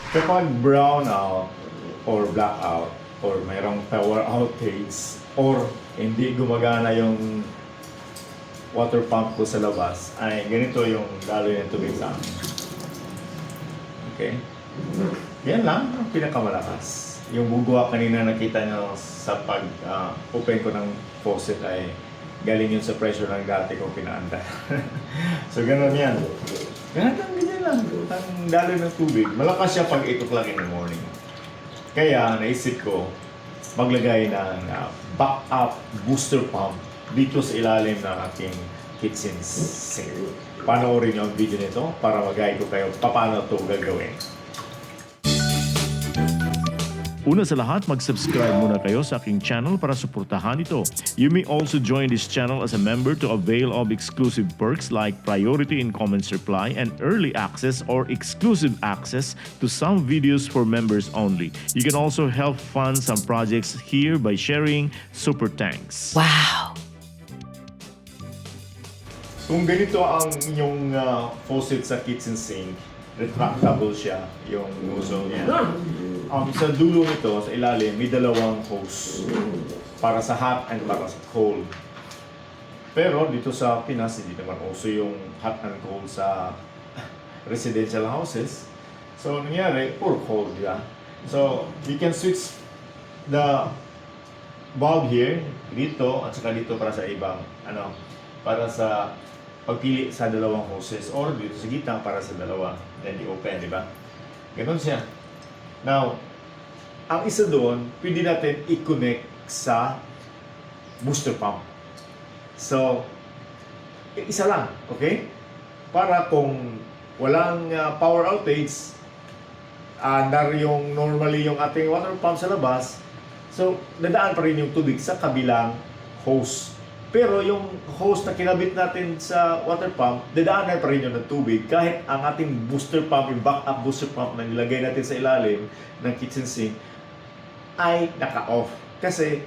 Kapag brownout or blackout or mayroong power outage or hindi gumagana yung water pump ko sa labas, ay ganito yung daloy ng tubig sa amin. Okay? Yan lang ang pinakamalakas. Yung bugwa kanina nakita nyo sa pag-open ko ng faucet ay galing yun sa pressure ng dati ko pinaanda. So ganun yan. Ganyan lang. Ang daloy ng tubig. Malakas siya pag 8 o'clock in the morning. Kaya naisip ko maglagay ng backup booster pump dito sa ilalim ng aking kitchen sink. Panoorin nyo ang video nito para mag-guide ko kayo paano ito gagawin. Una sa lahat, mag-subscribe muna kayo sa aking channel para suportahan ito. You may also join this channel as a member to avail of exclusive perks like priority in comments reply and early access or exclusive access to some videos for members only. You can also help fund some projects here by sharing super thanks. Wow! Kung ganito ang inyong faucet sa kitchen sink, retractable siya, yung nozzle niya. Sa dulo nito, sa ilalim, may dalawang hose para sa hot and para sa cold. Pero dito sa Pinas, hindi naman uso yung hot and cold sa residential houses. So, nangyari, pure cold, di ba? So, you can switch the bulb here, dito, at saka dito para sa ibang, para sa pagpili sa dalawang hoses or dito sa gitna para sa dalawa. Then i-open, di ba? Ganun siya. Now, ang isa doon, pwede natin i-connect sa booster pump. So, isa lang, okay? Para kung walang power outage, yung normally yung ating water pump sa labas, so, dadaan pa rin yung tubig sa kabilang hose. Pero yung hose na kinabit natin sa water pump, dadaanan pa rin yun ng tubig kahit ang ating booster pump, yung backup booster pump na nilagay natin sa ilalim ng kitchen sink ay naka-off. Kasi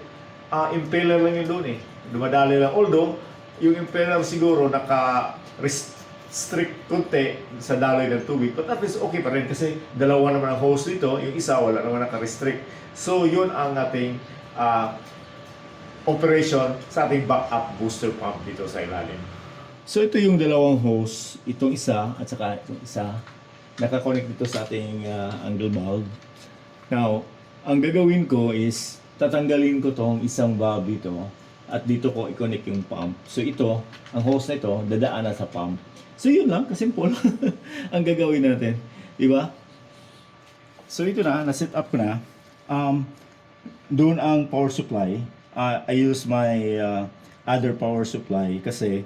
impeller lang yun doon eh. Dumadali lang. Although, yung impeller siguro naka-restrict konti sa daloy ng tubig. But at least okay pa rin kasi dalawa naman ang hose dito, yung isa wala naman naka-restrict. So, yun ang ating operation sa ating backup booster pump dito sa ilalim. So ito yung dalawang hose, itong isa at saka itong isa nakakonect dito sa ating angle bulb. Now, ang gagawin ko is tatanggalin ko tong isang valve dito at dito ko i-connect yung pump. So ito, ang hose na ito, dadaan na sa pump. So yun lang, kasimple ang gagawin natin. Diba? So ito na-set up ko na. Doon ang power supply. I use my other power supply kasi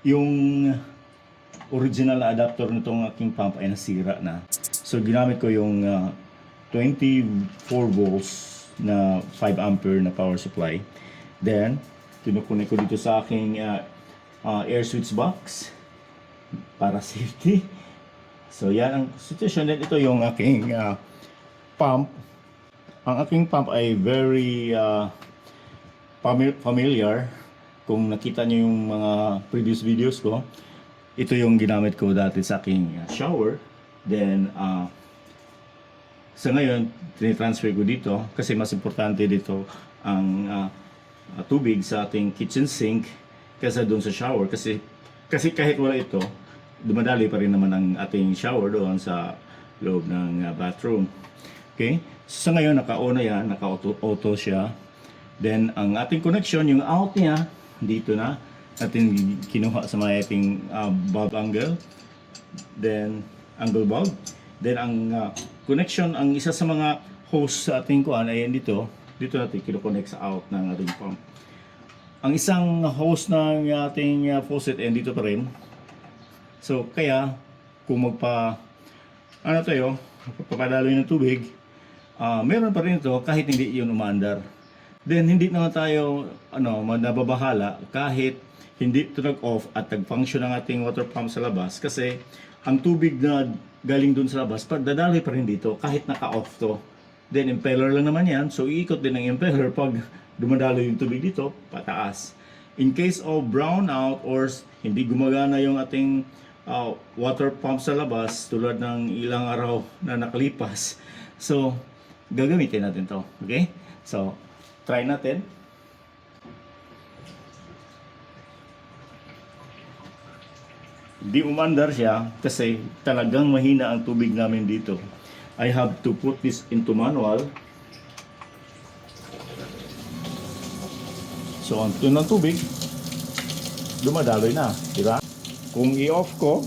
yung original adapter nitong aking pump ay nasira na. So ginamit ko yung 24 volts na 5 ampere na power supply. Then kinukunik ko dito sa aking air switch box para safety. So yan ang situation. Then ito yung aking pump. Ang aking pump ay very familiar. Kung nakita nyo yung mga previous videos ko, ito yung ginamit ko dati sa aking shower. Then sa ngayon tinitransfer ko dito kasi mas importante dito ang tubig sa ating kitchen sink kaysa doon sa shower kasi kahit wala ito, dumadali pa rin naman ang ating shower doon sa loob ng bathroom. Okay, so sa ngayon naka-on na yan, naka-auto siya. Then, ang ating connection, yung out niya, dito na. Natin kinuha sa may ating bulb angle. Then, angle bulb. Then, ang connection, ang isa sa mga hose sa ating kuan ay dito. Dito natin kino-connect sa out ng ating pump. Ang isang hose ng ating faucet ay dito pa rin. So, kaya, kung magpapadaloy ng tubig, meron pa rin ito kahit hindi yun umandar. Then hindi naman tayo nababahala kahit hindi ito nag-off at nag-function ang ating water pump sa labas kasi ang tubig na galing dun sa labas dadaloy pa rin dito kahit naka-off to. Then impeller lang naman yan, so iikot din ng impeller pag dumadalo yung tubig dito pataas. In case of brownout or hindi gumagana yung ating water pump sa labas tulad ng ilang araw na nakalipas. So, gagamitin natin to. Okay? So, try natin. Di umandar siya kasi talagang mahina ang tubig namin dito. I have to put this into manual. So, ang tune ng tubig, dumadaloy na, di ba? Kung i-off ko,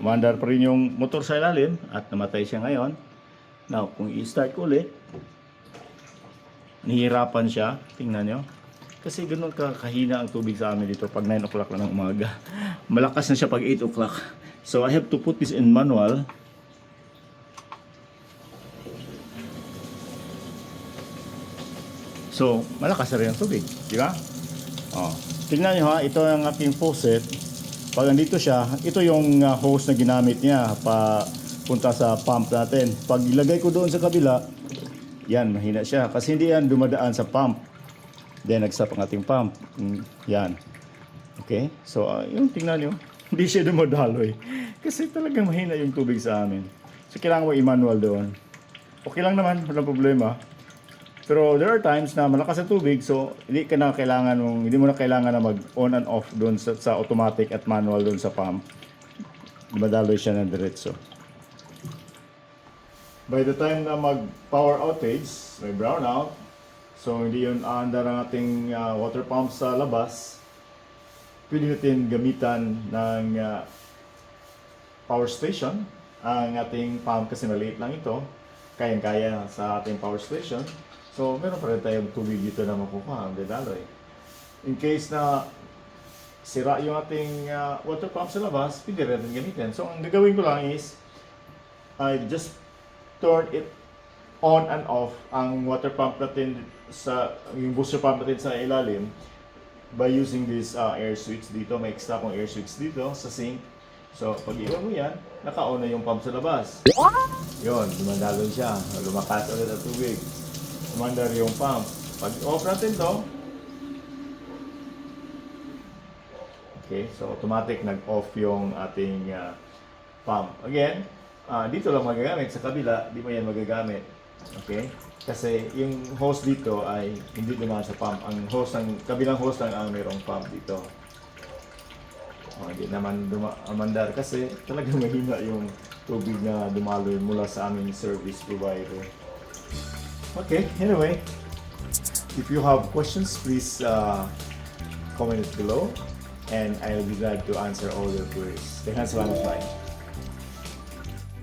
umandar pa rin yung motor sa ilalim at namatay siya ngayon. Now, kung i-start ko ulit, nahihirapan siya. Tingnan nyo. Kasi ganun kahina ang tubig sa amin dito pag 9 o'clock lang ng umaga. Malakas na siya pag 8 o'clock. So, I have to put this in manual. So, malakas na rin ang tubig. Di ba? Oh. Tingnan nyo ha, ito ang aking faucet. Pag andito siya, ito yung hose na ginamit niya pa punta sa pump natin. Pag ilagay ko doon sa kabila, yan, mahina siya. Kasi hindi yan dumadaan sa pump. Then, nag-stop ang ating pump. Yan. Okay? So, yung tingnan nyo, hindi siya dumadaloy. Kasi talagang mahina yung tubig sa amin. So, kailangan mo i-manual doon. Okay lang naman, walang problema. Pero there are times na malakas ang tubig, so hindi mo na kailangan na mag-on and off doon sa automatic at manual doon sa pump. Dumadaloy siya ng diretso. By the time na mag-power outage, may brownout, so hindi yun aandar ang ating water pump sa labas, pwede natin gamitan ng power station ang ating pump kasi maliit lang ito, kayang-kaya sa ating power station. So meron pa rin tayong tubig dito na makukuha ang dadaloy. In case na sira yung ating water pump sa labas, pwede rin natin gamitin. So ang gagawin ko lang is I just turn it on and off ang water pump natin yung booster pump natin sa ilalim by using this air switch dito. May extra akong air switch dito sa sink. So pag iwan mo yan, naka-on na yung pump sa labas. Yun, dumadaloy siya. Lumakas ulit ang tubig. Umandar yung pump. Pag off natin to, okay, so automatic nag-off yung ating pump. Again, dito lang magagamit, sa kabila, di mo yan magagamit. Okay? Kasi yung hose dito ay hindi dumaan sa pump. Ang hose kabilang hose lang ang mayroong pump dito. Hindi naman umandar kasi talagang mahina yung tubig na dumaloy mula sa aming service provider. Okay, anyway, if you have questions, please comment it below and I'll be glad to answer all your queries. Salamat.